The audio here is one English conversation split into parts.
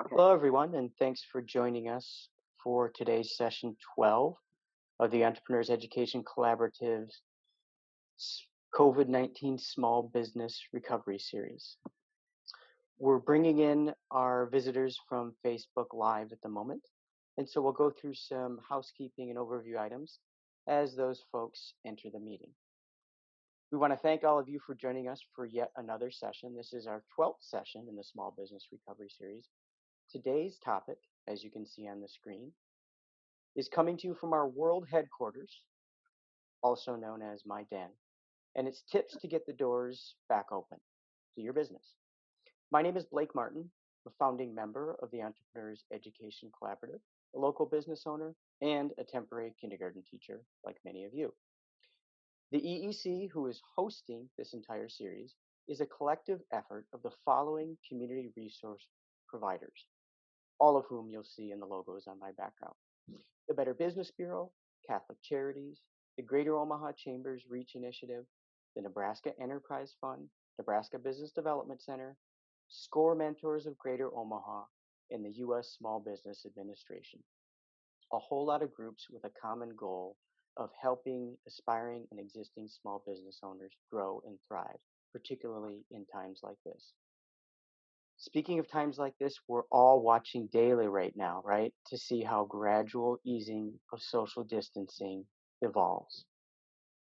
Okay. Hello, everyone, and thanks for joining us for today's session 12 of the Entrepreneurs Education Collaborative's COVID 19 Small Business Recovery Series. We're bringing in our visitors from Facebook Live at the moment, and so we'll go through some housekeeping and overview items as those folks enter the meeting. We want to thank all of you for joining us for yet another session. This is our 12th session in the Small Business Recovery Series. Today's topic, as you can see on the screen, is coming to you from our world headquarters, also known as My Den, and it's tips to get the doors back open to your business. My name is Blake Martin, a founding member of the Entrepreneurs Education Collaborative, a local business owner, and a temporary kindergarten teacher, like many of you. The EEC, who is hosting this entire series, is a collective effort of the following community resource providers, all of whom you'll see in the logos on my background: the Better Business Bureau, Catholic Charities, the Greater Omaha Chambers Reach Initiative, the Nebraska Enterprise Fund, Nebraska Business Development Center, SCORE Mentors of Greater Omaha, and the U.S. Small Business Administration. A whole lot of groups with a common goal of helping aspiring and existing small business owners grow and thrive, particularly in times like this. Speaking of times like this, we're all watching daily right now, right, to see how gradual easing of social distancing evolves,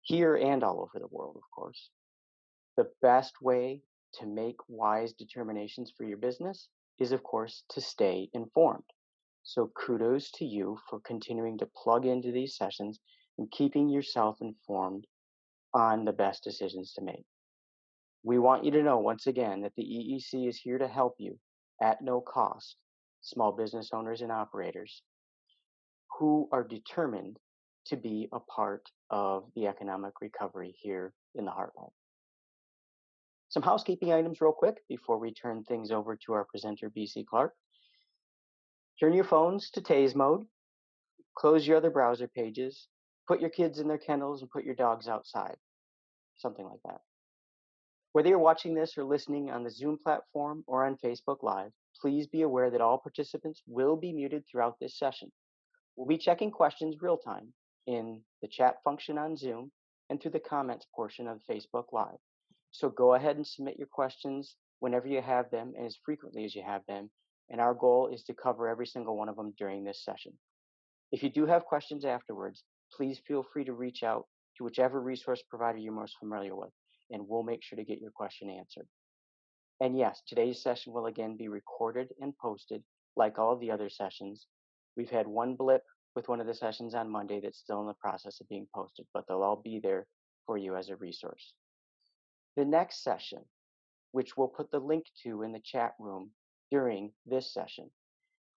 here and all over the world, of course. The best way to make wise determinations for your business is, of course, to stay informed. So kudos to you for continuing to plug into these sessions and keeping yourself informed on the best decisions to make. We want you to know, once again, that the EEC is here to help you at no cost, small business owners and operators who are determined to be a part of the economic recovery here in the Heartland. Some housekeeping items real quick before we turn things over to our presenter, BC Clark. Turn your phones to Tase mode, close your other browser pages, put your kids in their kennels, and put your dogs outside, something like that. Whether you're watching this or listening on the Zoom platform or on Facebook Live, please be aware that all participants will be muted throughout this session. We'll be checking questions real time in the chat function on Zoom and through the comments portion of Facebook Live. So go ahead and submit your questions whenever you have them and as frequently as you have them. And our goal is to cover every single one of them during this session. If you do have questions afterwards, please feel free to reach out to whichever resource provider you're most familiar with, and we'll make sure to get your question answered. And yes, today's session will again be recorded and posted like all of the other sessions. We've had one blip with one of the sessions on Monday that's still in the process of being posted, but they'll all be there for you as a resource. The next session, which we'll put the link to in the chat room during this session,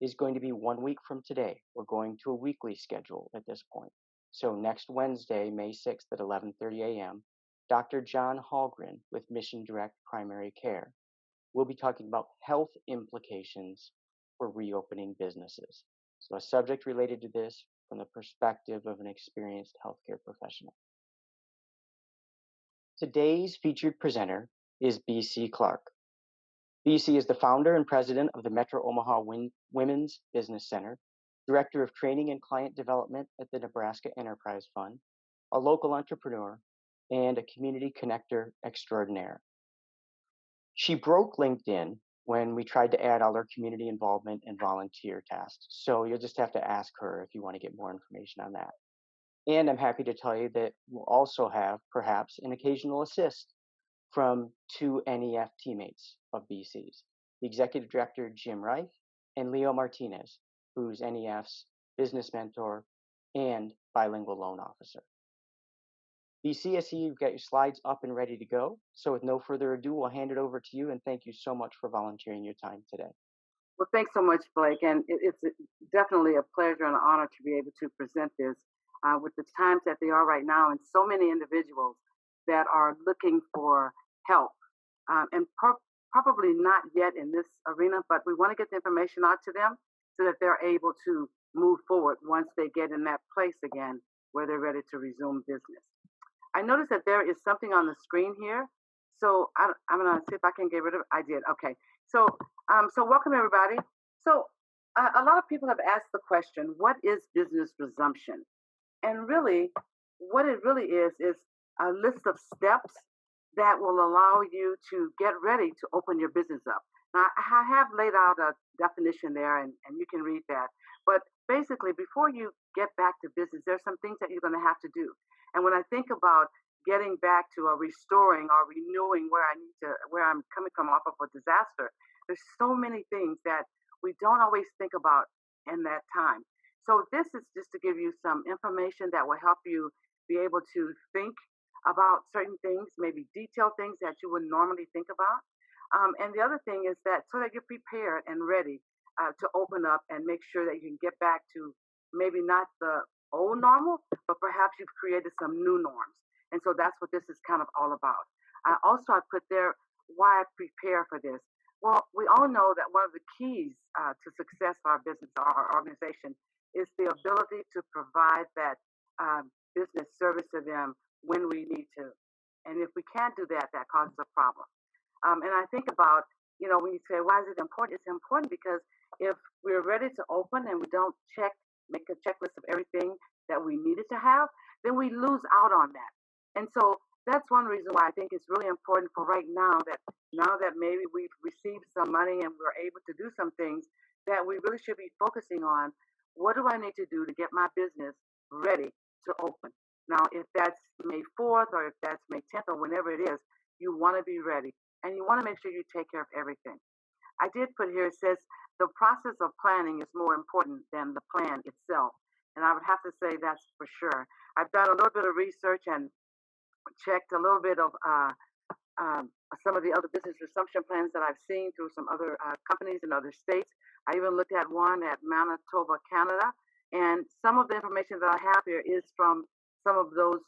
is going to be 1 week from today. We're going to a weekly schedule at this point. So next Wednesday, May 6th at 11:30 a.m., Dr. John Hallgren with Mission Direct Primary Care will be talking about health implications for reopening businesses. So a subject related to this from the perspective of an experienced healthcare professional. Today's featured presenter is BC Clark. BC is the founder and president of the Metro Omaha Women's Business Center, director of training and client development at the Nebraska Enterprise Fund, a local entrepreneur, and a community connector extraordinaire. She broke LinkedIn when we tried to add all our community involvement and volunteer tasks. So you'll just have to ask her if you want to get more information on that. And I'm happy to tell you that we'll also have perhaps an occasional assist from two NEF teammates of BC's, the executive director, Jim Reif, and Leo Martinez, who's NEF's business mentor and bilingual loan officer. BC, I see you've got your slides up and ready to go. So with no further ado, we'll hand it over to you, and thank you so much for volunteering your time today. Well, thanks so much, Blake. And it's definitely a pleasure and an honor to be able to present this with the times that they are right now, and so many individuals that are looking for help, and probably not yet in this arena, but we want to get the information out to them so that they're able to move forward once they get in that place again where they're ready to resume business. I noticed that there is something on the screen here. So I'm going to see if I can get rid of it. I did. Okay. So welcome, everybody. So, a lot of people have asked the question, what is business resumption? And really, what it really is a list of steps that will allow you to get ready to open your business up. Now, I have laid out a definition there, and you can read that. But basically, before you get back to business, there's some things that you're going to have to do. And when I think about getting back to a restoring or renewing where I'm coming from off of a disaster, there's so many things that we don't always think about in that time. So this is just to give you some information that will help you be able to think about certain things, maybe detailed things that you wouldn't normally think about. And the other thing is that so that you're prepared and ready to open up and make sure that you can get back to maybe not the old normal, but perhaps you've created some new norms. And so that's what this is kind of all about. I put there why I prepare for this. Well, we all know that one of the keys to success for our business, our organization, is the ability to provide that business service to them when we need to. And if we can't do that, that causes a problem. And I think about, when you say, why is it important? It's important because if we're ready to open and we don't make a checklist of everything that we needed to have, then we lose out on that. And so that's one reason why I think it's really important for right now that maybe we've received some money and we're able to do some things, that we really should be focusing on what do I need to do to get my business ready to open. Now, if that's May 4th or if that's May 10th or whenever it is, you want to be ready and you want to make sure you take care of everything. I did put here, it says the process of planning is more important than the plan itself. And I would have to say that's for sure. I've done a little bit of research and checked a little bit of some of the other business resumption plans that I've seen through some other companies in other states. I even looked at one at Manitoba, Canada. And some of the information that I have here is from some of those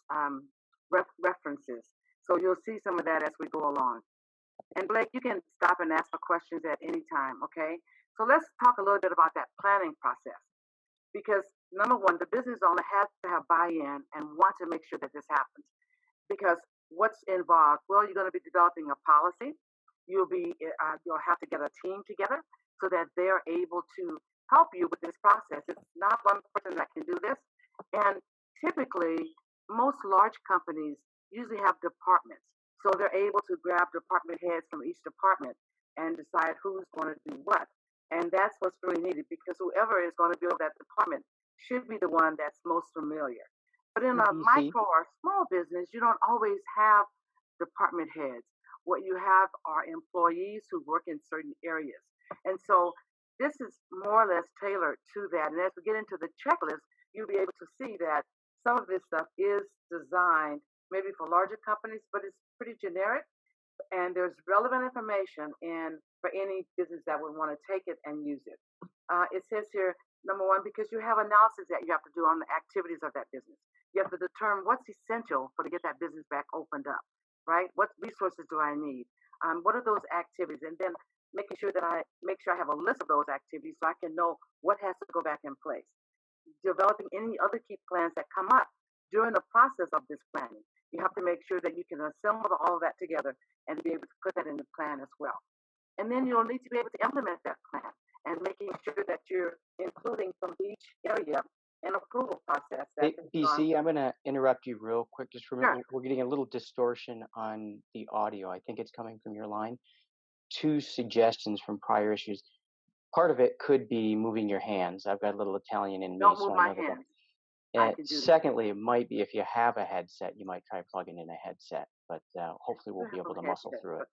references. So you'll see some of that as we go along. And Blake, you can stop and ask for questions at any time, okay? So let's talk a little bit about that planning process. Because number one, the business owner has to have buy-in and want to make sure that this happens. Because what's involved? Well, you're going to be developing a policy. You'll have to get a team together so that they're able to help you with this process. It's not one person that can do this. And typically, most large companies usually have departments. So they're able to grab department heads from each department and decide who's going to do what. And that's what's really needed because whoever is going to build that department should be the one that's most familiar. But in a EEC. micro or small business, you don't always have department heads. What you have are employees who work in certain areas. And so this is more or less tailored to that. And as we get into the checklist, you'll be able to see that some of this stuff is designed maybe for larger companies, but it's pretty generic. And there's relevant information for any business that would want to take it and use it. It says here, number one, because you have analysis that you have to do on the activities of that business. You have to determine what's essential to get that business back opened up, right? What resources do I need? What are those activities? And then making sure that I have a list of those activities so I can know what has to go back in place. Developing any other key plans that come up during the process of this planning. You have to make sure that you can assemble all of that together and be able to put that in the plan as well. And then you'll need to be able to implement that plan and making sure that you're including from each area an approval process. Hey, BC, I'm going to interrupt you real quick. Just remember, Sure. we're getting a little distortion on the audio. I think it's coming from your line. 2 suggestions from prior issues. Part of it could be moving your hands. I've got a little Italian in me, Don't so move I my know that. hands. I And can do that. secondly, it might be if you have a headset, you might try plugging in a headset, but hopefully we'll be able to muscle through it.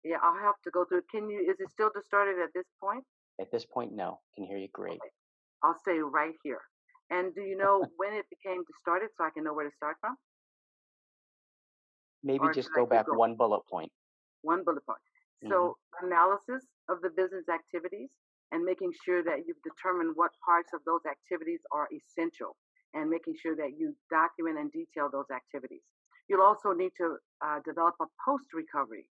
Yeah, I'll have to go through. Is it still distorted at this point? At this point, no. Can hear you great. Okay. I'll stay right here. And do you know when it became distorted so I can know where to start from? Maybe Or just should I go keep back going? one bullet point. One bullet point. So analysis of the business activities and making sure that you've determined what parts of those activities are essential and making sure that you document and detail those activities. You'll also need to develop a post-recovery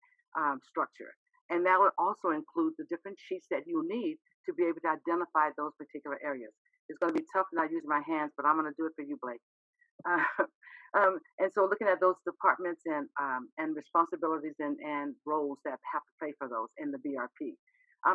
structure. And that will also include the different sheets that you'll need to be able to identify those particular areas. It's going to be tough not using my hands, but I'm going to do it for you, Blake. And so looking at those departments and responsibilities and roles that have to play for those in the BRP.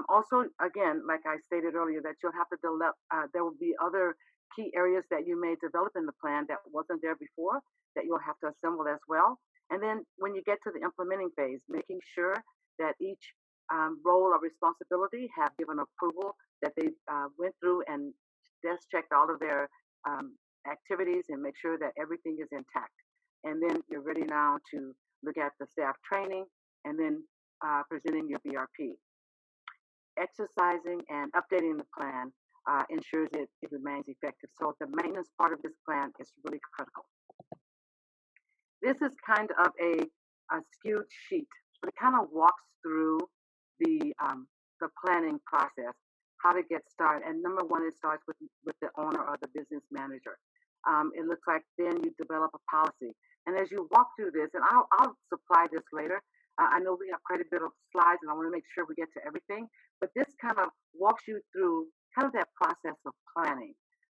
Also, again, like I stated earlier, that you'll have to develop, there will be other key areas that you may develop in the plan that wasn't there before that you'll have to assemble as well. And then when you get to the implementing phase, making sure that each role or responsibility have given approval, that they went through and just checked all of their activities and make sure that everything is intact. And then you're ready now to look at the staff training and then presenting your BRP. Exercising and updating the plan ensures it remains effective. So the maintenance part of this plan is really critical. This is kind of a skewed sheet, but it kind of walks through the planning process, how to get started. And number one, it starts with the owner or the business manager. It looks like then you develop a policy. And as you walk through this, and I'll supply this later, I know we have quite a bit of slides and I want to make sure we get to everything, but this kind of walks you through kind of that process of planning.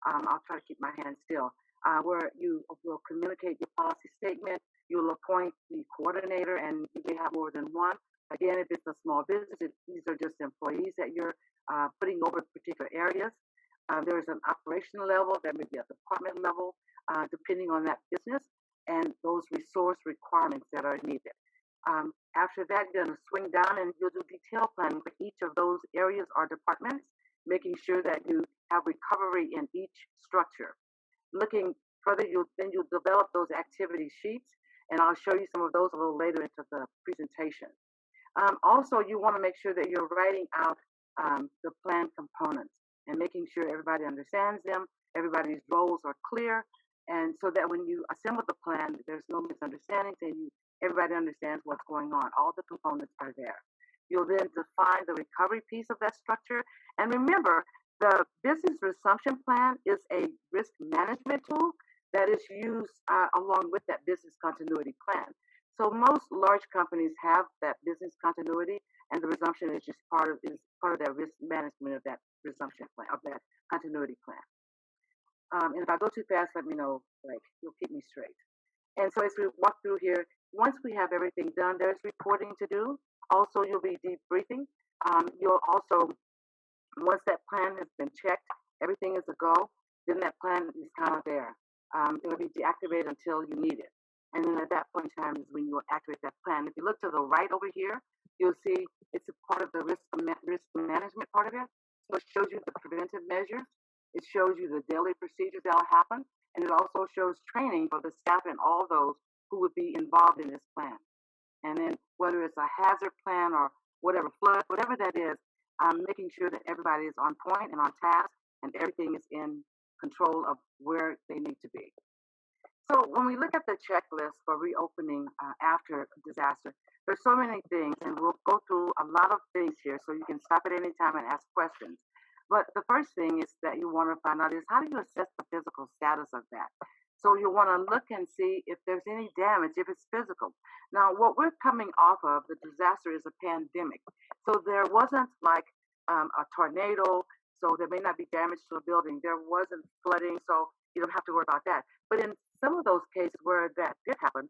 I'll try to keep my hands still, where you will communicate your policy statement, you'll appoint the coordinator, and you may have more than one. Again, if it's a small business, these are just employees that you're putting over particular areas. There's an operational level, there may be a department level, depending on that business and those resource requirements that are needed. After that, you're going to swing down and you'll do detailed planning for each of those areas or departments, making sure that you have recovery in each structure. Looking further, you'll develop those activity sheets, and I'll show you some of those a little later into the presentation. Also, you want to make sure that you're writing out the plan components and making sure everybody understands them, everybody's roles are clear, and so that when you assemble the plan, there's no misunderstandings and everybody understands what's going on. All the components are there. You'll then define the recovery piece of that structure. And remember, the business resumption plan is a risk management tool that is used along with that business continuity plan. So most large companies have that business continuity, and the resumption is just part of their risk management of that resumption plan, of that continuity plan. And if I go too fast, let me know. Like, you'll keep me straight. And so as we walk through here, once we have everything done, there's reporting to do. Also, you'll be debriefing. You'll also, once that plan has been checked, everything is a go, then that plan is kind of there. It'll be deactivated until you need it. And then at that point in time is when you'll activate that plan. If you look to the right over here, you'll see it's a part of the risk management part of it. So it shows you the preventive measures. It shows you the daily procedures that will happen. And it also shows training for the staff and all those who would be involved in this plan. And then whether it's a hazard plan or whatever, flood, whatever that is, making sure that everybody is on point and on task and everything is in control of where they need to be. So when we look at the checklist for reopening after a disaster, there's so many things, and we'll go through a lot of things here, so you can stop at any time and ask questions. But the first thing is that you want to find out is, how do you assess the physical status of that? So you want to look and see if there's any damage, if it's physical. Now, what we're coming off of, the disaster, is a pandemic. So there wasn't like a tornado, so there may not be damage to a building. There wasn't flooding, so you don't have to worry about that. But in some of those cases where that did happen,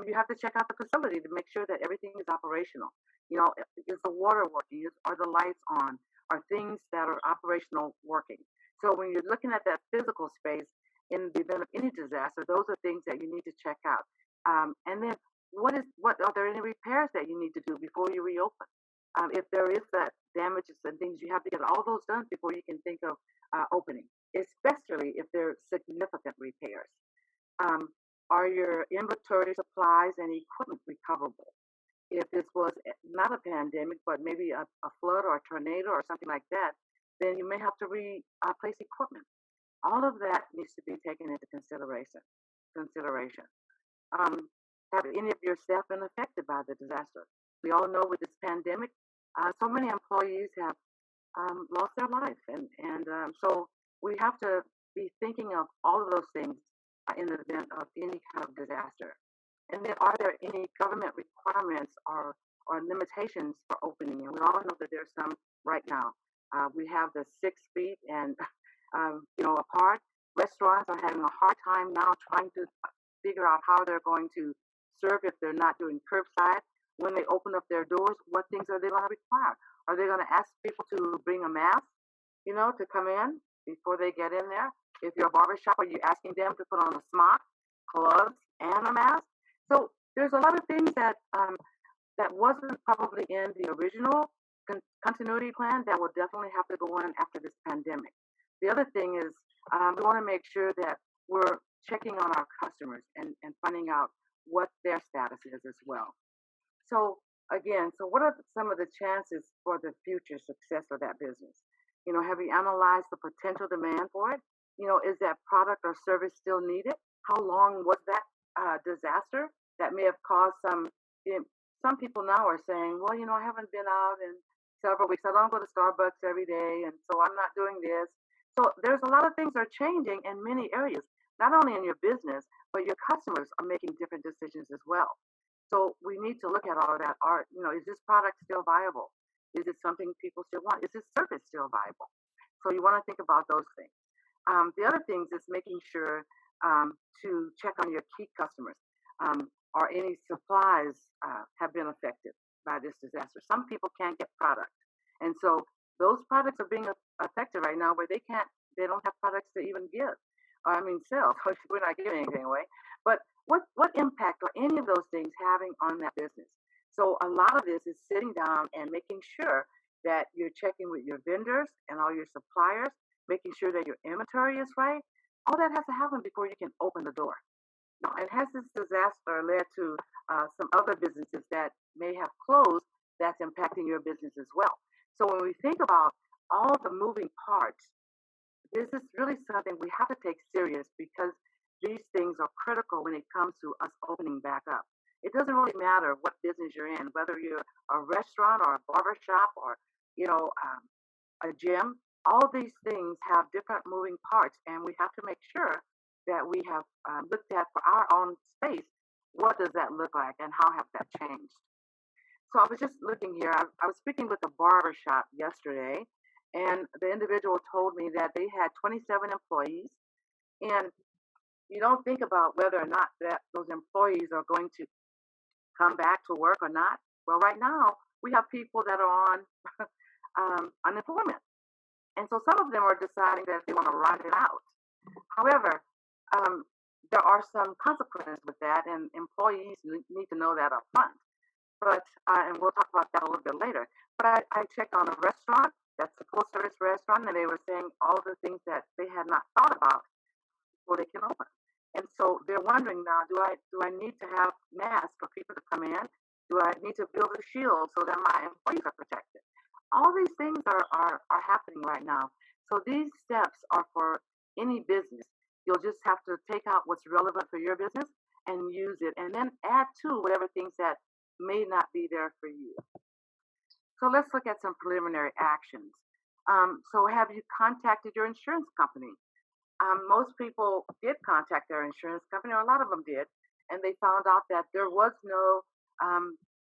you have to check out the facility to make sure that everything is operational. You know, is the water working? Are the lights on? Are things that are operational working? So when you're looking at that physical space, in the event of any disaster, those are things that you need to check out. And then what are there any repairs that you need to do before you reopen? If there is that damages and things, you have to get all those done before you can think of opening, especially if they're significant repairs. Are your inventory, supplies, and equipment recoverable? If this was not a pandemic, but maybe a flood or a tornado or something like that, then you may have to replace equipment. All of that needs to be taken into consideration. Have any of your staff been affected by the disaster? We all know with this pandemic, so many employees have lost their life, and so we have to be thinking of all of those things in the event of any kind of disaster. And then, are there any government requirements or limitations for opening? And we all know that there's some right now. We have the 6 feet and apart. Restaurants are having a hard time now trying to figure out how they're going to serve if they're not doing curbside. When they open up their doors, what things are they going to require? Are they going to ask people to bring a mask, to come in before they get in there? If you're a barbershop, are you asking them to put on a smock, gloves, and a mask? So there's a lot of things that wasn't probably in the original continuity plan that will definitely have to go in after this pandemic. The other thing is we want to make sure that we're checking on our customers and finding out what their status is as well. So again, so what are some of the chances for the future success of that business? Have you analyzed the potential demand for it? Is that product or service still needed? How long was that disaster that may have caused some people now are saying, well, I haven't been out in several weeks. I don't go to Starbucks every day, and so I'm not doing this. So there's a lot of things are changing in many areas, not only in your business, but your customers are making different decisions as well. So we need to look at all of that. Is this product still viable? Is it something people still want? Is this service still viable? So you want to think about those things. The other things is making sure to check on your key customers. Are any supplies have been affected by this disaster? Some people can't get product, and so those products are being affected right now where they don't have products to even give. Sell. We're not giving anything away. But what impact are any of those things having on that business? So a lot of this is sitting down and making sure that you're checking with your vendors and all your suppliers, making sure that your inventory is right. All that has to happen before you can open the door. Now, and has this disaster led to some other businesses that may have closed that's impacting your business as well? So when we think about all the moving parts, this is really something we have to take serious because these things are critical when it comes to us opening back up. It doesn't really matter what business you're in, whether you're a restaurant or a barber shop or, a gym. All these things have different moving parts, and we have to make sure that we have looked at for our own space. What does that look like, and how have that changed? So I was just looking here. I was speaking with a barber shop yesterday, and the individual told me that they had 27 employees, and you don't think about whether or not that those employees are going to come back to work or not. Well, right now we have people that are on unemployment, and so some of them are deciding that they want to ride it out. However, um, there are some consequences with that, and employees need to know that up front. But and we'll talk about that a little bit later. But I checked on a restaurant that's a full service restaurant, and they were saying all the things that they had not thought about before they can open. And so they're wondering now, do I need to have masks for people to come in? Do I need to build a shield so that my employees are protected? All these things are happening right now. So these steps are for any business. You'll just have to take out what's relevant for your business and use it, and then add to whatever things that may not be there for you. So let's look at some preliminary actions. So have you contacted your insurance company? Most people did contact their insurance company, or a lot of them did, and they found out that there was no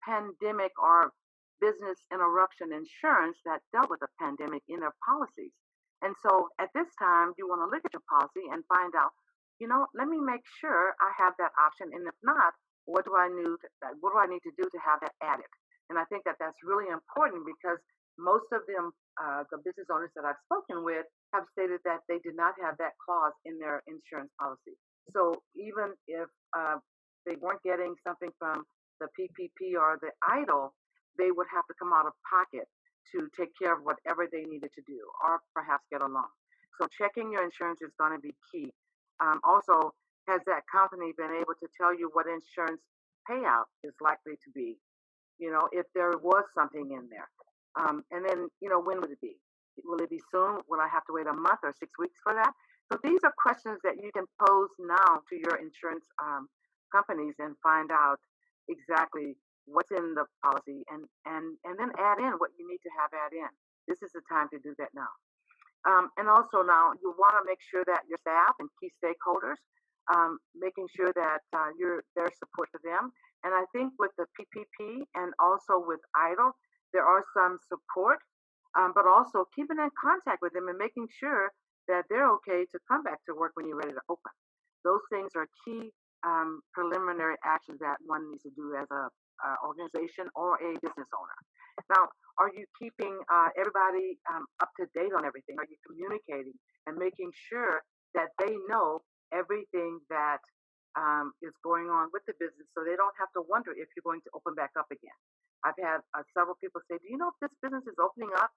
pandemic or business interruption insurance that dealt with the pandemic in their policies. And so at this time, you want to look at your policy and find out, let me make sure I have that option. And if not, what do I need to do to have that added? And I think that that's really important because most of them, the business owners that I've spoken with, have stated that they did not have that clause in their insurance policy. So even if they weren't getting something from the PPP or the EIDL, they would have to come out of pocket to take care of whatever they needed to do, or perhaps get a loan. So checking your insurance is going to be key. Also, has that company been able to tell you what insurance payout is likely to be? If there was something in there. And then, when would it be? Will it be soon? Will I have to wait a month or 6 weeks for that? So these are questions that you can pose now to your insurance companies and find out exactly what's in the policy and then add in what you need to have add in. This is the time to do that now. And also now you want to make sure that your staff and key stakeholders, making sure that you're there support for them. And I think with the PPP and also with EIDL, there are some support, but also keeping in contact with them and making sure that they're okay to come back to work when you're ready to open. Those things are key preliminary actions that one needs to do as a organization or a business owner. Now, Are you keeping everybody up to date on everything? Are you communicating and making sure that they know everything that is going on with the business so they don't have to wonder if you're going to open back up again? I've had several people say, do you know if this business is opening up?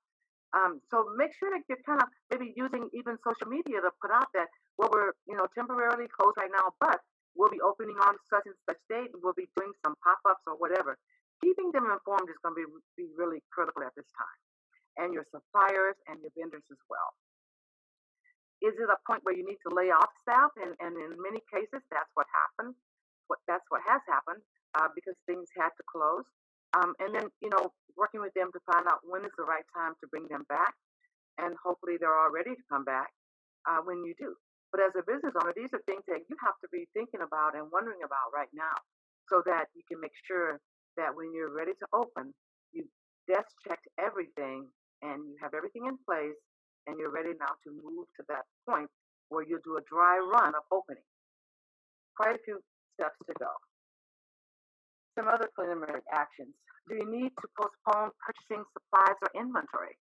So make sure that you're kind of maybe using even social media to put out that, well, we're, temporarily closed right now, but we'll be opening on such and such date and we'll be doing some pop-ups or whatever. Keeping them informed is going to be really critical at this time, and your suppliers and your vendors as well. Is it a point where you need to lay off staff? And in many cases, that's what happened. That's what has happened because things had to close. And then, working with them to find out when is the right time to bring them back. And hopefully they're all ready to come back when you do. But as a business owner, these are things that you have to be thinking about and wondering about right now so that you can make sure that when you're ready to open, you desk checked everything and you have everything in place and you're ready now to move to that point where you'll do a dry run of opening. Quite a few steps to go. Some other preliminary actions. Do you need to postpone purchasing supplies or inventory?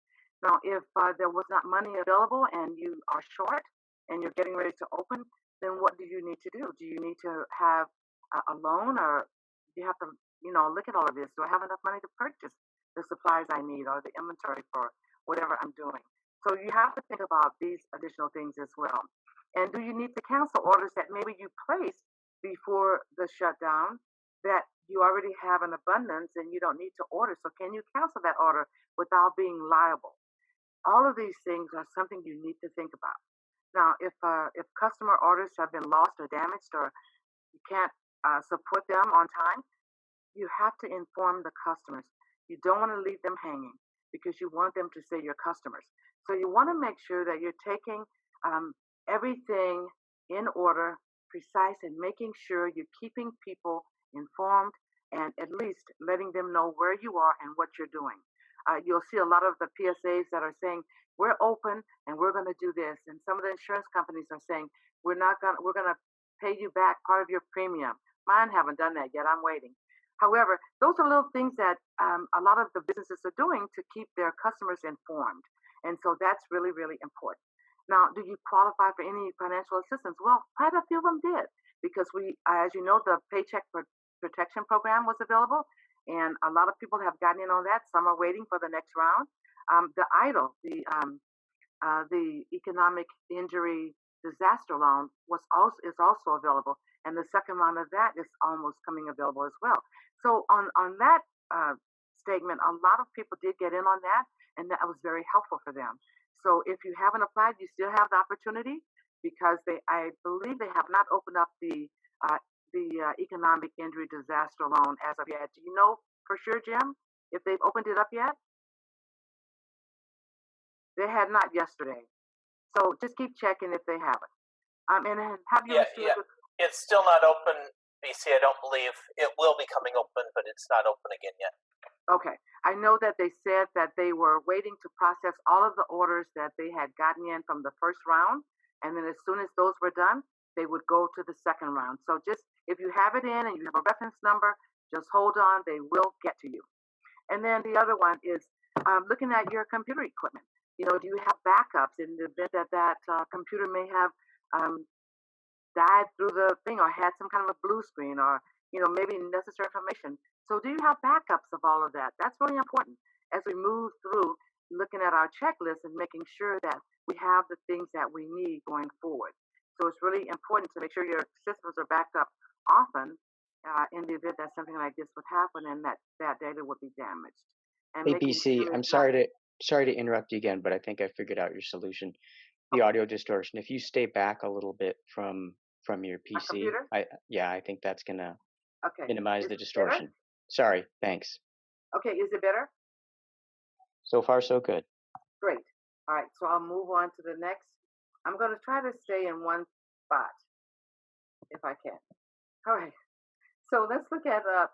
Now, if there was not money available and you are short and you're getting ready to open, then what do you need to do? Do you need to have a loan, or do you have to, look at all of this? Do I have enough money to purchase the supplies I need or the inventory for whatever I'm doing? So you have to think about these additional things as well. And do you need to cancel orders that maybe you placed before the shutdown that you already have an abundance and you don't need to order? So can you cancel that order without being liable? All of these things are something you need to think about. Now, if customer orders have been lost or damaged, or you can't support them on time, you have to inform the customers. You don't want to leave them hanging because you want them to stay your customers. So you want to make sure that you're taking everything in order, precise, and making sure you're keeping people informed and at least letting them know where you are and what you're doing. You'll see a lot of the PSAs that are saying, we're open and we're going to do this. And some of the insurance companies are saying, we're going to pay you back part of your premium. Mine haven't done that yet. I'm waiting. However, those are little things that a lot of the businesses are doing to keep their customers informed. And so that's really, really important. Now, do you qualify for any financial assistance? Well, quite a few of them did, because as you know, the Paycheck Protection Program was available, and a lot of people have gotten in on that. Some are waiting for the next round. The EIDL, the Economic Injury Disaster Loan, is also available, and the second round of that is almost coming available as well. So on that statement, a lot of people did get in on that, and that was very helpful for them. So if you haven't applied, you still have the opportunity, because I believe they have not opened up the Economic Injury Disaster Loan as of yet. Do you know for sure, Jim, if they've opened it up yet? They had not yesterday. So just keep checking if they haven't. And have you Yeah. It's still not open, BC. I don't believe it will be coming open, but it's not open again yet. Okay. I know that they said that they were waiting to process all of the orders that they had gotten in from the first round. And then as soon as those were done, they would go to the second round. So just if you have it in and you have a reference number, just hold on. They will get to you. And then the other one is looking at your computer equipment. Do you have backups in the event that computer may have died through the thing or had some kind of a blue screen, or maybe necessary information? So do you have backups of all of that? That's really important as we move through looking at our checklist and making sure that we have the things that we need going forward. So it's really important to make sure your systems are backed up often in the event that something like this would happen and that data would be damaged. And Hey, BC, I'm sorry to interrupt you again, but I think I figured out your solution. The audio distortion. If you stay back a little bit from your PC, I think that's gonna minimize the distortion. Better? Sorry, thanks. Okay, is it better? So far, so good. Great. All right, so I'll move on to the next. I'm going to try to stay in one spot if I can. All right. So let's look at a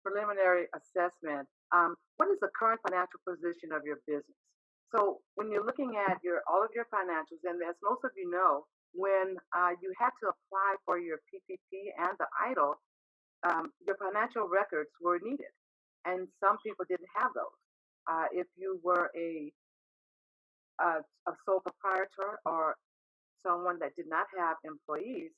preliminary assessment. What is the current financial position of your business? So when you're looking at all of your financials, and as most of you know, when you had to apply for your PPP and the EIDL, your financial records were needed, and some people didn't have those. If you were a sole proprietor or someone that did not have employees,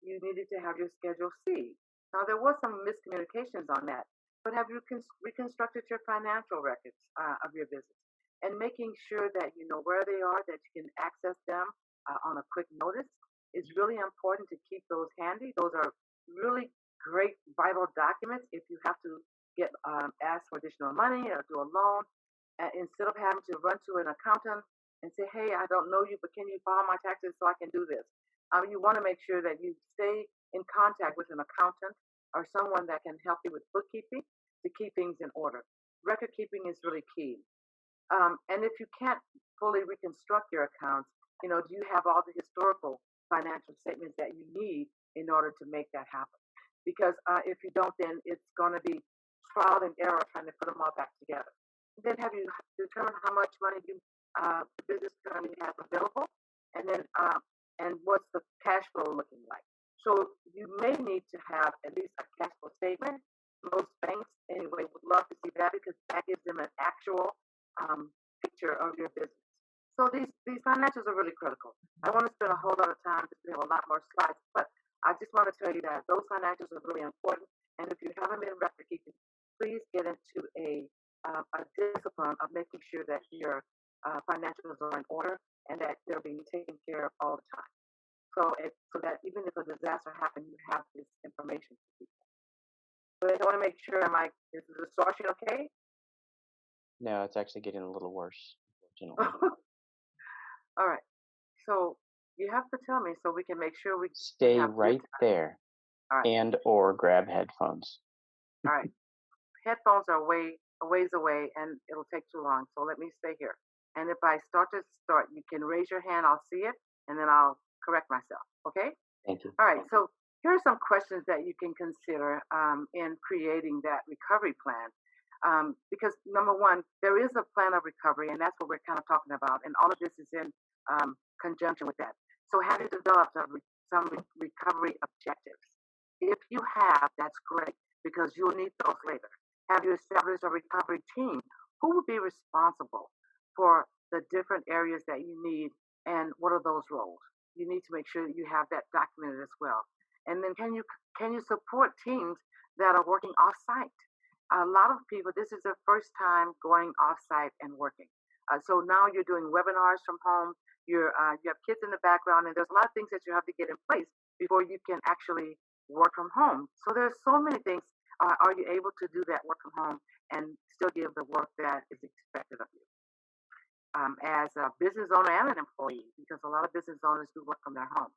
you needed to have your Schedule C. Now, there was some miscommunications on that, but have you reconstructed your financial records of your business and making sure that you know where they are, that you can access them on a quick notice is really important to keep those handy. Those are really great, vital documents if you have to get ask for additional money or do a loan. Instead of having to run to an accountant and say, hey, I don't know you, but can you file my taxes so I can do this? You want to make sure that you stay in contact with an accountant or someone that can help you with bookkeeping to keep things in order. Record keeping is really key. And if you can't fully reconstruct your accounts, do you have all the historical financial statements that you need in order to make that happen? Because if you don't, then it's going to be trial and error trying to put them all back together. Then have you determined how much money the business currently has available, and then and what's the cash flow looking like? So you may need to have at least a cash flow statement. Most banks, anyway, would love to see that because that gives them an actual picture of your business. So these financials are really critical. I don't want to spend a whole lot of time because we have a lot more slides, but I just want to tell you that those financials are really important. And if you haven't been record keeping, please get into a discipline of making sure that your financials are in order and that they're being taken care of all the time. So that even if a disaster happens, you have this information for people. So I want to make sure, is the distortion okay? No, it's actually getting a little worse, unfortunately. All right. So you have to tell me so we can make sure we stay right there. All right. And or grab headphones. All right. Headphones are a ways away and it'll take too long. So let me stay here. And if I start, you can raise your hand. I'll see it and then I'll correct myself. Okay? Thank you. All right. So here are some questions that you can consider in creating that recovery plan. Because number one, there is a plan of recovery, and that's what we're kind of talking about. And all of this is in conjunction with that. So have you developed some recovery objectives? If you have, that's great because you'll need those later. Have you established a recovery team? Who will be responsible for the different areas that you need, and what are those roles? You need to make sure that you have that documented as well. And then can you support teams that are working off-site? A lot of people, this is their first time going off-site and working. So now you're doing webinars from home. You have kids in the background, and there's a lot of things that you have to get in place before you can actually work from home. So there's so many things. Are you able to do that work from home and still give the work that is expected of you? As a business owner and an employee, because a lot of business owners do work from their home.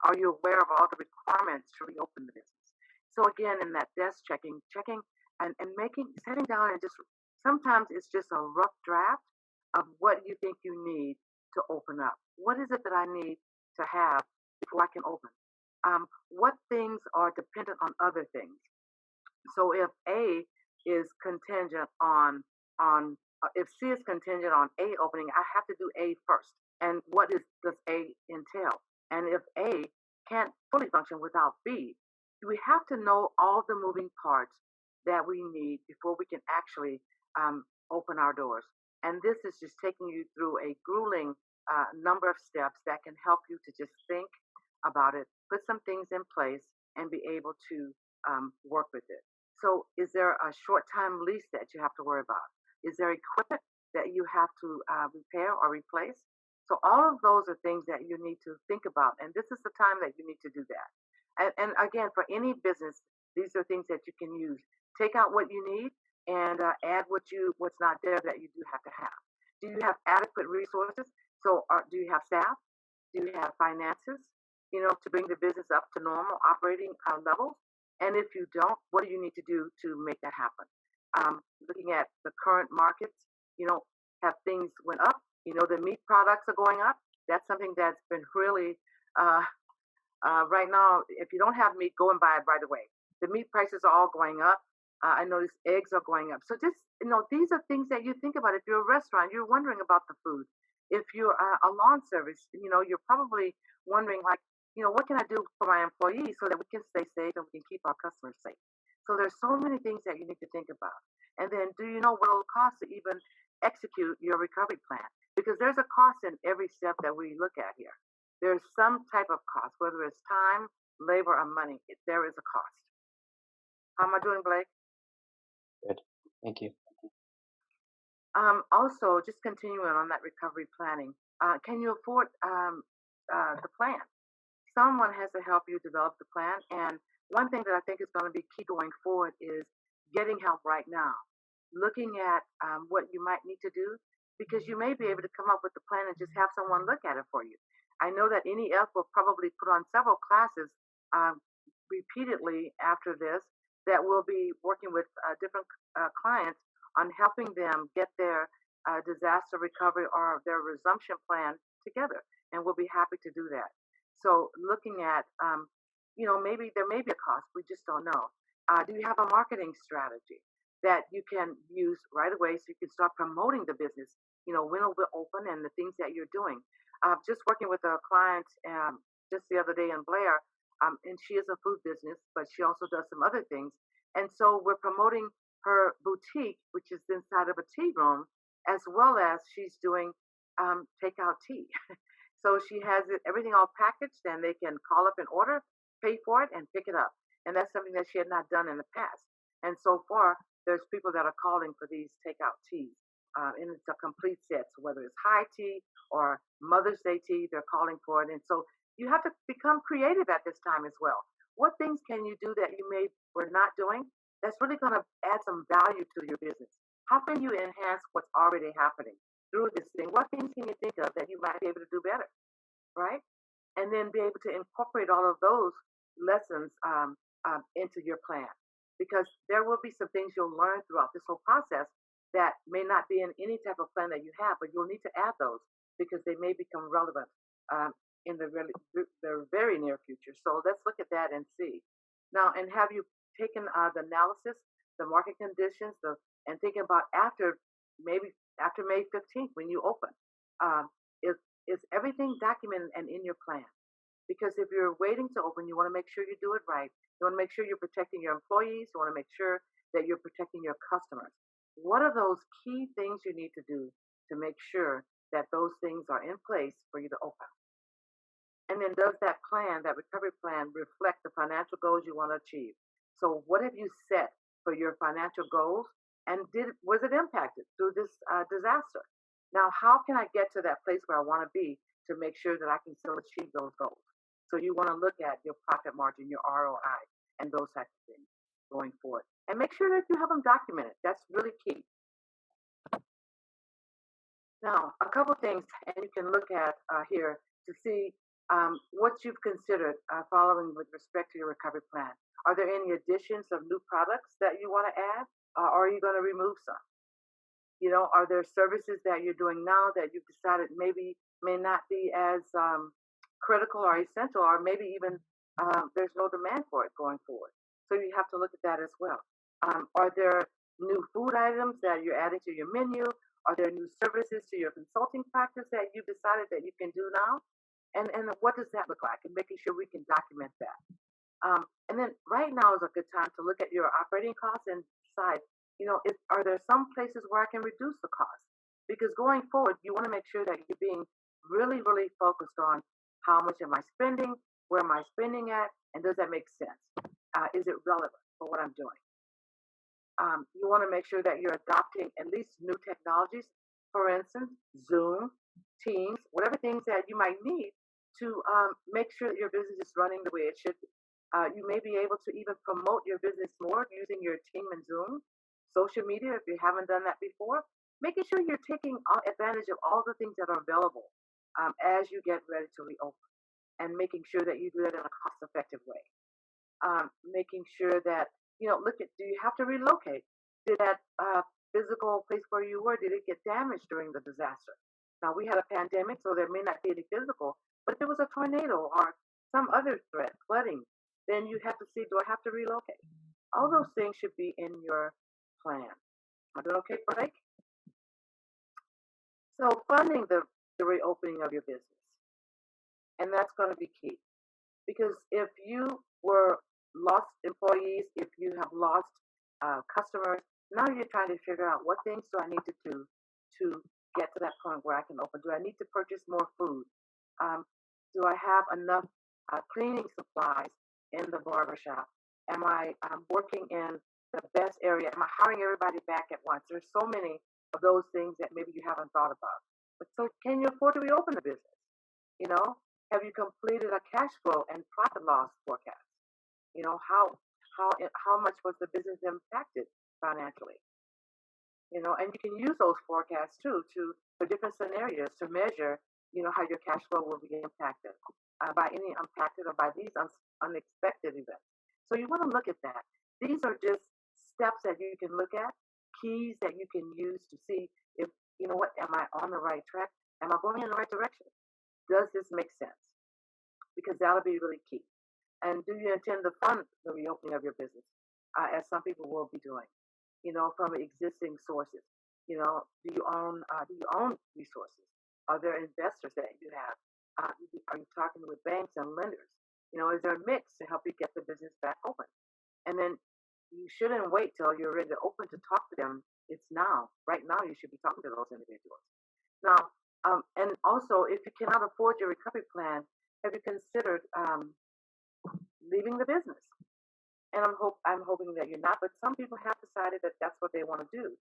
Are you aware of all the requirements to reopen the business? So again, in that desk checking and setting down and just sometimes it's just a rough draft of what you think you need to open up. What is it that I need to have before I can open? What things are dependent on other things? So if A is contingent on if C is contingent on A opening, I have to do A first. And what does A entail? And if A can't fully function without B, we have to know all the moving parts that we need before we can actually open our doors. And this is just taking you through a grueling number of steps that can help you to just think about it, put some things in place, and be able to work with it. So is there a short-time lease that you have to worry about? Is there equipment that you have to repair or replace? So all of those are things that you need to think about. And this is the time that you need to do that. And again, for any business, these are things that you can use. Take out what you need and add what's not there that you do have to have. Do you have adequate resources? So do you have staff? Do you have finances, to bring the business up to normal operating levels? And if you don't, what do you need to do to make that happen? Looking at the current markets, have things went up? The meat products are going up. That's something that's been really, right now, if you don't have meat, go and buy it right away. The meat prices are all going up. I notice eggs are going up. So just, these are things that you think about. If you're a restaurant, you're wondering about the food. If you're a lawn service, you're probably wondering what can I do for my employees so that we can stay safe and we can keep our customers safe? So there's so many things that you need to think about. And then, do you know what it'll cost to even execute your recovery plan? Because there's a cost in every step that we look at here. There's some type of cost, whether it's time, labor, or money. There is a cost. How am I doing, Blake? Good. Thank you. Also, just continuing on that recovery planning, can you afford the plan? Someone has to help you develop the plan. And one thing that I think is going to be key going forward is getting help right now, looking at what you might need to do, because you may be able to come up with the plan and just have someone look at it for you. I know that NEF will probably put on several classes um, repeatedly after this that will be working with different clients on helping them get their disaster recovery or their resumption plan together. And we'll be happy to do that. So looking at, maybe there may be a cost, we just don't know. Do you have a marketing strategy that you can use right away so you can start promoting the business? When it will open and the things that you're doing. Just working with a client just the other day in Blair, and she is a food business, but she also does some other things. And so we're promoting her boutique, which is inside of a tea room, as well as she's doing takeout tea. So she has everything all packaged, and they can call up and order, pay for it, and pick it up. And that's something that she had not done in the past. And so far, there's people that are calling for these takeout teas. And it's a complete set. So whether it's high tea or Mother's Day tea, they're calling for it. And so you have to become creative at this time as well. What things can you do that you may were not doing that's really going to add some value to your business? How can you enhance what's already happening through this thing? What things can you think of that you might be able to do better, right? And then be able to incorporate all of those lessons into your plan, because there will be some things you'll learn throughout this whole process that may not be in any type of plan that you have, but you'll need to add those because they may become relevant in the very near future. So let's look at that and see. Now, and have you taken the analysis, the market conditions, and thinking about after May 15th when you open? Is everything documented and in your plan? Because if you're waiting to open, you want to make sure you do it right. You want to make sure you're protecting your employees. You want to make sure that you're protecting your customers. What are those key things you need to do to make sure that those things are in place for you to open? And then does that plan, that recovery plan, reflect the financial goals you want to achieve? So what have you set for your financial goals? And was it impacted through this disaster? Now, how can I get to that place where I want to be to make sure that I can still achieve those goals? So you want to look at your profit margin, your ROI, and those types of things going forward. And make sure that you have them documented. That's really key. Now, a couple things, and you can look at here to see what you've considered following with respect to your recovery plan. Are there any additions of new products that you want to add, or are you going to remove some? Are there services that you're doing now that you've decided maybe may not be as critical or essential, or maybe even there's no demand for it going forward? So you have to look at that as well. Are there new food items that you're adding to your menu? Are there new services to your consulting practice that you've decided that you can do now? And what does that look like? And making sure we can document that. And then right now is a good time to look at your operating costs and decide, are there some places where I can reduce the cost? Because going forward, you want to make sure that you're being really, really focused on how much am I spending, where am I spending at, and does that make sense? Is it relevant for what I'm doing? You want to make sure that you're adopting at least new technologies, for instance, Zoom, Teams, whatever things that you might need to make sure that your business is running the way it should be. You may be able to even promote your business more using your team and Zoom, social media if you haven't done that before, making sure you're taking advantage of all the things that are available as you get ready to reopen, and making sure that you do that in a cost-effective way. Making sure that, do you have to relocate? Did that physical place where you were, did it get damaged during the disaster? Now, we had a pandemic, so there may not be any physical, but if there was a tornado or some other threat, flooding, then you have to see, do I have to relocate? All those things should be in your plan. Am I doing okay, Blake? So funding the reopening of your business. And that's going to be key. Because if you were lost employees, if you have lost customers, now you're trying to figure out what things do I need to do to get to that point where I can open. Do I need to purchase more food? Do I have enough cleaning supplies in the barbershop? Am I working in the best area? Am I hiring everybody back at once? There's so many of those things that maybe you haven't thought about. But so can you afford to reopen the business? You know, have you completed a cash flow and profit loss forecast? You know, how much was the business impacted financially? You know, and you can use those forecasts too for different scenarios to measure, you know, how your cash flow will be impacted by any impacted or by these unexpected events. So you want to look at that. These are just steps that you can look at, keys that you can use to see if, you know what, am I on the right track? Am I going in the right direction? Does this make sense? Because that'll be really key. And do you intend to fund the reopening of your business, as some people will be doing, you know, from existing sources? You know, do you own resources? Are there investors that you have? Are you talking with banks and lenders? You know, is there a mix to help you get the business back open? And then you shouldn't wait till you're ready to open to talk to them. It's now, right now, you should be talking to those individuals. Now, and also, if you cannot afford your recovery plan, have you considered leaving the business? And I'm hoping that you're not. But some people have decided that that's what they want to do.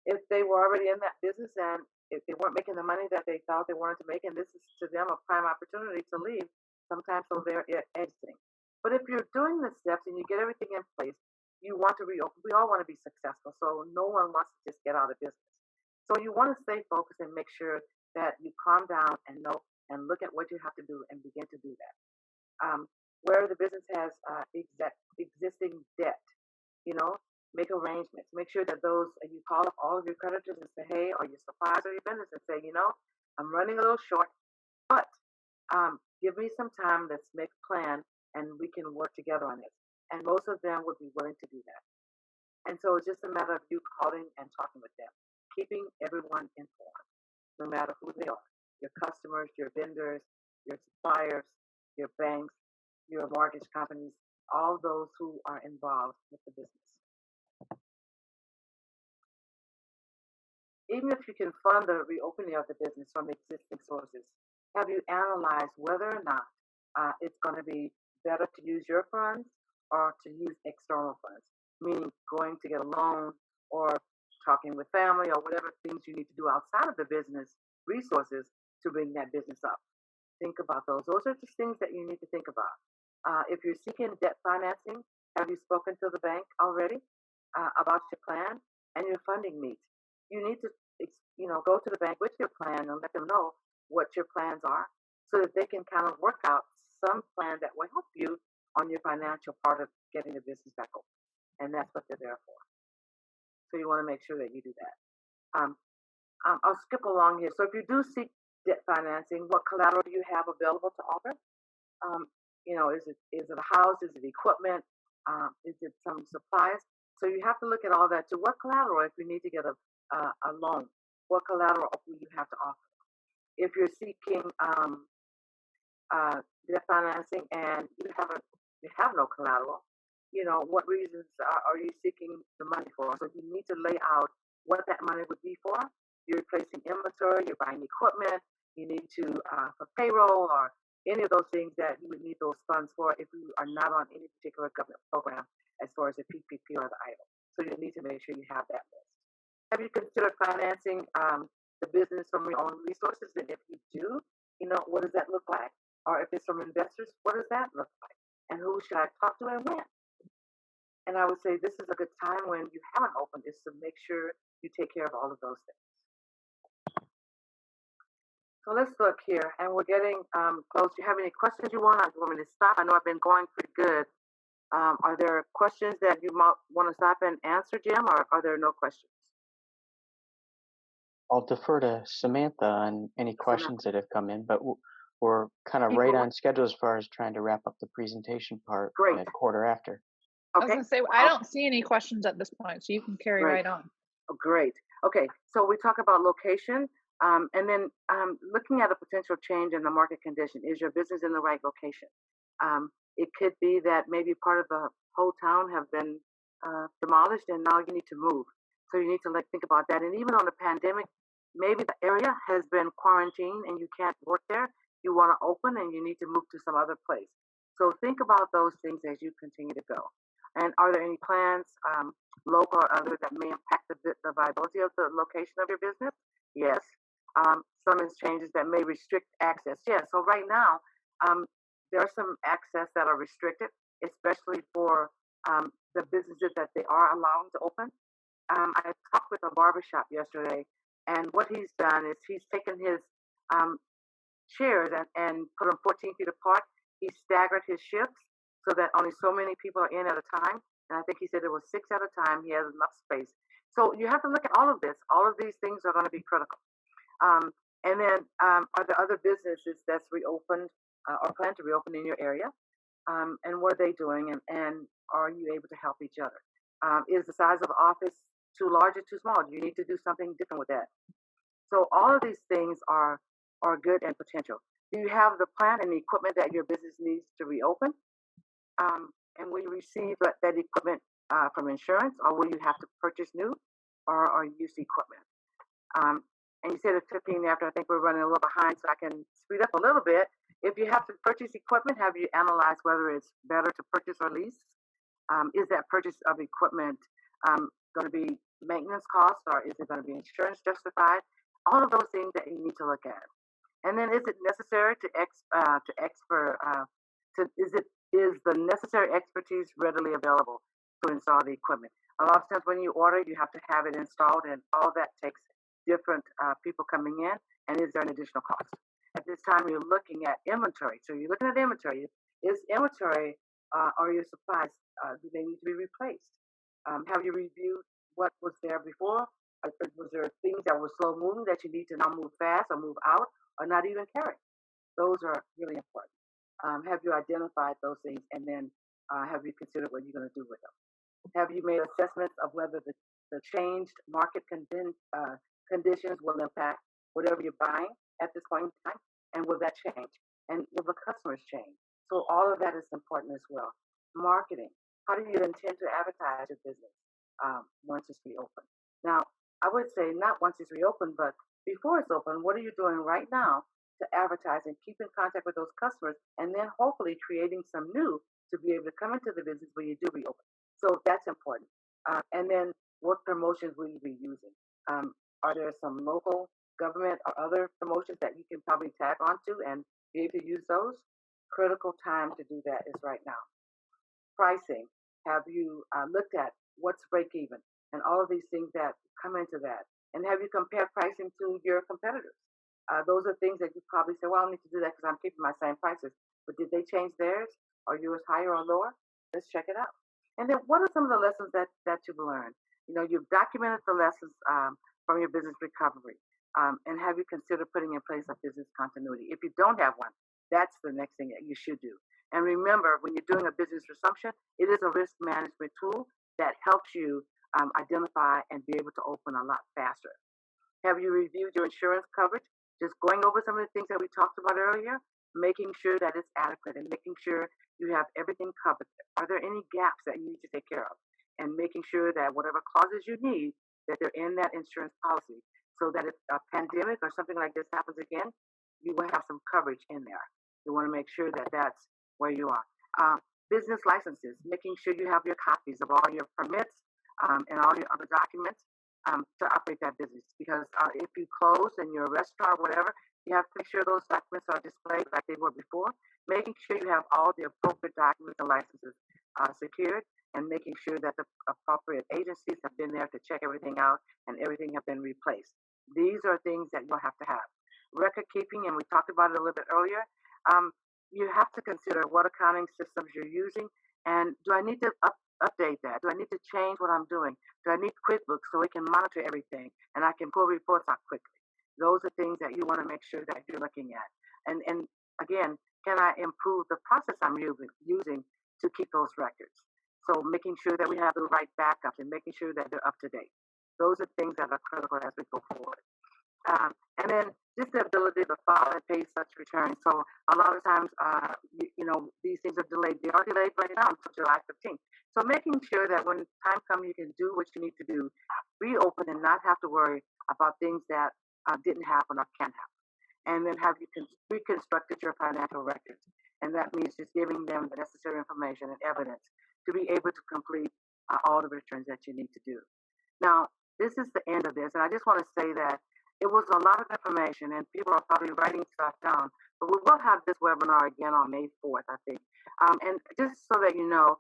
If they were already in that business and if they weren't making the money that they thought they wanted to make, and this is to them a prime opportunity to leave, sometimes so they're exiting. But if you're doing the steps and you get everything in place, you want to reopen. We all want to be successful, so no one wants to just get out of business. So you want to stay focused and make sure that you calm down and know and look at what you have to do and begin to do that. Where the business has existing debt, you know, make arrangements. Make sure that those, you call up all of your creditors and say, hey, or your suppliers or your vendors and say, you know, I'm running a little short, but give me some time. Let's make a plan and we can work together on this. And most of them would be willing to do that. And so it's just a matter of you calling and talking with them, keeping everyone informed, no matter who they are, your customers, your vendors, your suppliers, your banks, your mortgage companies, all those who are involved with the business. Even if you can fund the reopening of the business from existing sources, have you analyzed whether or not it's going to be better to use your funds or to use external funds, meaning going to get a loan or talking with family or whatever things you need to do outside of the business resources to bring that business up? Think about those. Those are just things that you need to think about. If you're seeking debt financing, have you spoken to the bank already about your plan and your funding needs? You need to, go to the bank with your plan and let them know what your plans are so that they can kind of work out some plan that will help you on your financial part of getting the business back open. And that's what they're there for. So you want to make sure that you do that. I'll skip along here. So if you do seek debt financing, what collateral do you have available to offer? Is it a house? Is it equipment? Is it some supplies? So you have to look at all that too. What collateral, if you need to get a loan, what collateral will you have to offer? If you're seeking debt financing and you have no collateral, what reasons are you seeking the money for? So you need to lay out what that money would be for. You're replacing inventory, you're buying equipment, you need to for payroll or any of those things that you would need those funds for if you are not on any particular government program as far as the PPP or the EIDL. So you need to make sure you have that list. Have you considered financing the business from your own resources? And if you do, what does that look like? Or if it's from investors, what does that look like? And who should I talk to and when? And I would say this is a good time when you haven't opened is to make sure you take care of all of those things. So let's look here, and we're getting close. Do you have any questions you want? Do you want me to stop? I know I've been going pretty good. Are there questions that you might want to stop and answer, Jim, or are there no questions? I'll defer to Samantha on any questions that have come in, but we're kind of right on schedule as far as trying to wrap up the presentation part at quarter after. Okay. I was going to say, I don't see any questions at this point, so you can carry right on. Oh, great. Okay, so we talk about location. And then looking at a potential change in the market condition, is your business in the right location? It could be that maybe part of the whole town have been demolished and now you need to move. So you need to like think about that. And even on the pandemic, maybe the area has been quarantined and you can't work there. You want to open and you need to move to some other place. So think about those things as you continue to go. And are there any plans, local or other, that may impact the viability of the location of your business? Yes. Some is changes that may restrict access. Yes. So right now, um, there are some access that are restricted, especially for the businesses that they are allowing to open. I talked with a barbershop yesterday, and what he's done is he's taken his um, chairs and put them 14 feet apart. He staggered his shifts so that only so many people are in at a time. And I think he said it was six at a time. He has enough space. So you have to look at all of this. All of these things are going to be critical. Um, and then, are there other businesses that's reopened or plan to reopen in your area? And what are they doing? And are you able to help each other? Is the size of the office too large or too small? Do you need to do something different with that? So all of these things are good and potential. Do you have the plant and the equipment that your business needs to reopen? And will you receive that equipment from insurance, or will you have to purchase new or used equipment? And you said it's 15 after. I think we're running a little behind, so I can speed up a little bit. If you have to purchase equipment, have you analyzed whether it's better to purchase or lease? Is that purchase of equipment going to be maintenance costs, or is it going to be insurance justified? All of those things that you need to look at. And then, is it necessary is the necessary expertise readily available to install the equipment? A lot of times when you order, you have to have it installed, and all that takes different people coming in. And is there an additional cost? At this time, you're looking at inventory. So you're looking at inventory. Is inventory or your supplies, do they need to be replaced? Have you reviewed what was there before? Was there things that were slow moving that you need to now move fast or move out or not even carry? Those are really important. Have you identified those things, and then have you considered what you're going to do with them? Have you made assessments of whether the changed market conditions will impact whatever you're buying at this point in time? And will that change? And will the customers change? So all of that is important as well. Marketing. How do you intend to advertise your business once it's reopened? Now, I would say not once it's reopened, but before it's open, what are you doing right now to advertise and keep in contact with those customers, and then hopefully creating some new to be able to come into the business when you do reopen? So that's important. And then what promotions will you be using? Are there some local government or other promotions that you can probably tag onto and be able to use those? Critical time to do that is right now. Pricing. Have you looked at what's break even and all of these things that come into that? And have you compared pricing to your competitors? Those are things that you probably say, well, I need to do that because I'm keeping my same prices. But did they change theirs? Are yours higher or lower? Let's check it out. And then what are some of the lessons that you've learned? You know, you've documented the lessons from your business recovery. And have you considered putting in place a business continuity? If you don't have one, that's the next thing that you should do. And remember, when you're doing a business resumption, it is a risk management tool that helps you identify and be able to open a lot faster. Have you reviewed your insurance coverage? Just going over some of the things that we talked about earlier, making sure that it's adequate and making sure you have everything covered. Are there any gaps that you need to take care of? And making sure that whatever clauses you need, that they're in that insurance policy, so that if a pandemic or something like this happens again, you will have some coverage in there. You want to make sure that that's where you are. Business licenses, making sure you have your copies of all your permits and all your other documents to operate that business. Because if you close and you're a restaurant or whatever, you have to make sure those documents are displayed like they were before. Making sure you have all the appropriate documents and licenses secured, and making sure that the appropriate agencies have been there to check everything out and everything have been replaced. These are things that you'll have to have. Record keeping, and we talked about it a little bit earlier. You have to consider what accounting systems you're using, and do I need to update that? Do I need to change what I'm doing? Do I need QuickBooks so it can monitor everything and I can pull reports out quickly? Those are things that you want to make sure that you're looking at. And again, can I improve the process I'm using to keep those records? So making sure that we have the right backups and making sure that they're up to date. Those are things that are critical as we go forward. And then just the ability to file and pay such returns. So a lot of times, these things are delayed. They are delayed right now until July 15th. So making sure that when time comes, you can do what you need to do, reopen and not have to worry about things that didn't happen or can't happen. And then have you reconstructed your financial records. And that means just giving them the necessary information and evidence to be able to complete all the returns that you need to do. Now, this is the end of this. And I just want to say that it was a lot of information and people are probably writing stuff down. But we will have this webinar again on May 4th, I think. And just so that you know,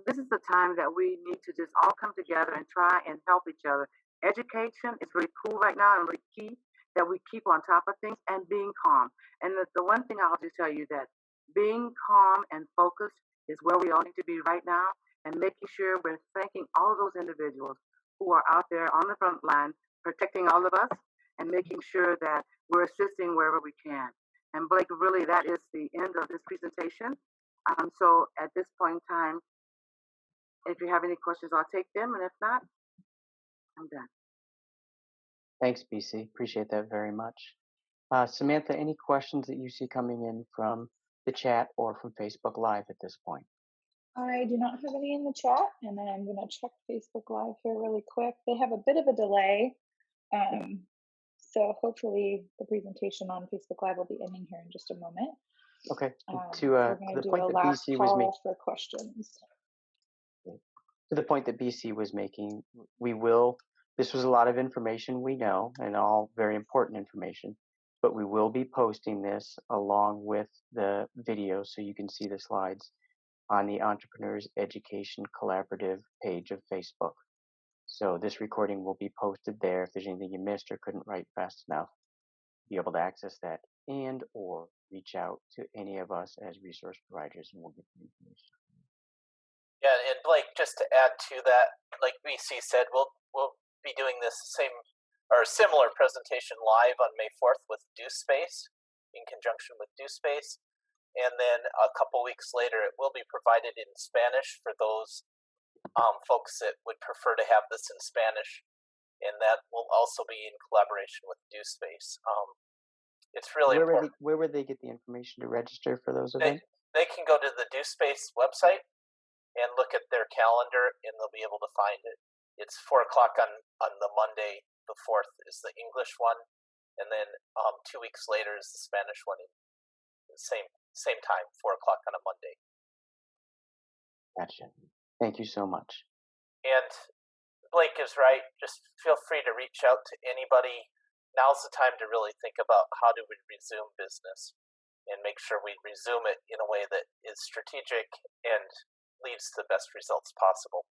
this is the time that we need to just all come together and try and help each other. Education is really cool right now and really key that we keep on top of things and being calm. And the one thing I'll just tell you that being calm and focused is where we all need to be right now, and making sure we're thanking all of those individuals who are out there on the front line protecting all of us and making sure that we're assisting wherever we can. And Blake, really, that is the end of this presentation. So at this point in time, if you have any questions, I'll take them, and if not, I'm done. Thanks, BC. Appreciate that very much. Samantha, any questions that you see coming in from the chat or from Facebook Live at this point? I do not have any in the chat, and then I'm going to check Facebook Live here really quick. They have a bit of a delay, so hopefully the presentation on Facebook Live will be ending here in just a moment. Okay. We're going to do a last call for questions. To the point that BC was making, this was a lot of information we know, and all very important information, but we will be posting this along with the video so you can see the slides on the Entrepreneurs Education Collaborative page of Facebook. So this recording will be posted there. If there's anything you missed or couldn't write fast enough, be able to access that and or reach out to any of us as resource providers and we'll get the information. Yeah, and Blake, just to add to that, like BC said, we'll be doing this similar presentation live on May 4th with DoSpace, in conjunction with DoSpace. And then a couple weeks later, it will be provided in Spanish for those folks that would prefer to have this in Spanish. And that will also be in collaboration with DoSpace. It's really important. Where would they get the information to register for those events? They can go to the DoSpace website and look at their calendar, and they'll be able to find it. It's 4 o'clock on the Monday. The 4th is the English one, and then 2 weeks later is the Spanish one. Same time, 4 o'clock on a Monday. Gotcha. Thank you so much. And Blake is right. Just feel free to reach out to anybody. Now's the time to really think about how do we resume business and make sure we resume it in a way that is strategic and leads to the best results possible.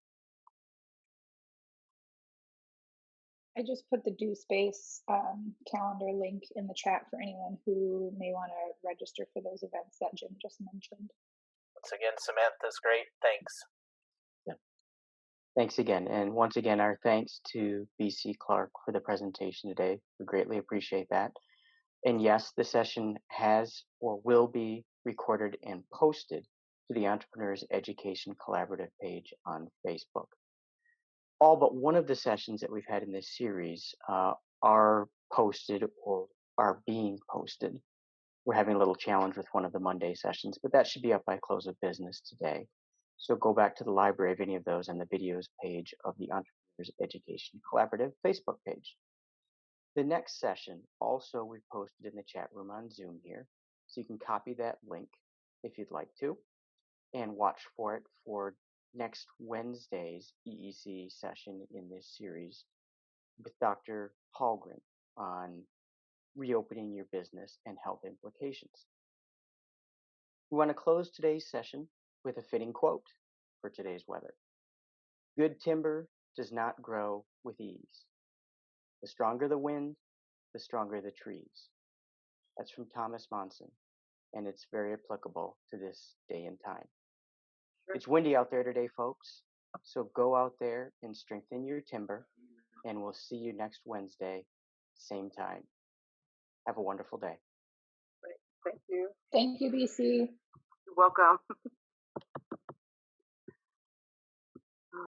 I just put the DoSpace calendar link in the chat for anyone who may want to register for those events that Jim just mentioned. Once again, Samantha's great. Thanks. Yeah. Thanks again. And once again, our thanks to BC Clark for the presentation today. We greatly appreciate that. And yes, the session has or will be recorded and posted to the Entrepreneurs Education Collaborative page on Facebook. All but one of the sessions that we've had in this series are posted or are being posted. We're having a little challenge with one of the Monday sessions, but that should be up by close of business today. So go back to the library of any of those on the videos page of the Entrepreneurs Education Collaborative Facebook page. The next session also we've posted in the chat room on Zoom here, so you can copy that link if you'd like to and watch for it for next Wednesday's EEC session in this series with Dr. Hallgren on reopening your business and health implications. We want to close today's session with a fitting quote for today's weather. Good timber does not grow with ease. The stronger the wind, the stronger the trees. That's from Thomas Monson, and it's very applicable to this day and time. It's windy out there today, folks, so go out there and strengthen your timber, and we'll see you next Wednesday, same time. Have a wonderful day. Thank you. Thank you, BC. You're welcome.